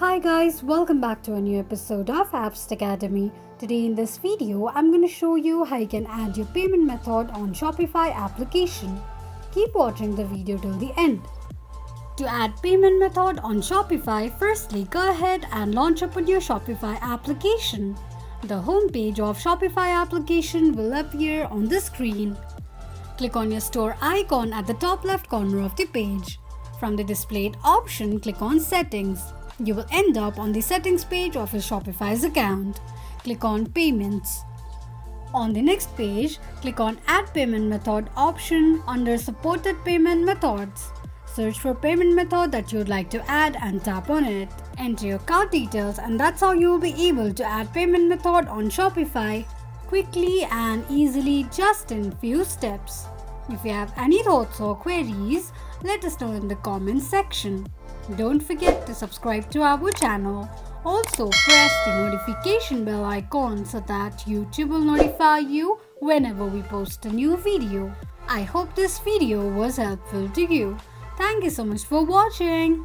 Hi guys, welcome back to a new episode of Apps Academy. Today in this video, I'm going to show you how you can add your payment method on Shopify application. Keep watching the video till the end. To add payment method on Shopify, firstly go ahead and launch up your Shopify application. The home page of Shopify application will appear on the screen. Click on your store icon at the top left corner of the page. From the displayed option, click on Settings. You will end up on the settings page of your Shopify's account. Click on Payments. On the next page, click on Add Payment Method option under Supported Payment Methods. Search for payment method that you would like to add and tap on it. Enter your card details and that's how you will be able to add payment method on Shopify quickly and easily just in few steps. If you have any thoughts or queries, let us know in the comments section. Don't forget to subscribe to our channel. Also press the notification bell icon so that YouTube will notify you whenever we post a new video. I hope this video was helpful to you. Thank you so much for watching.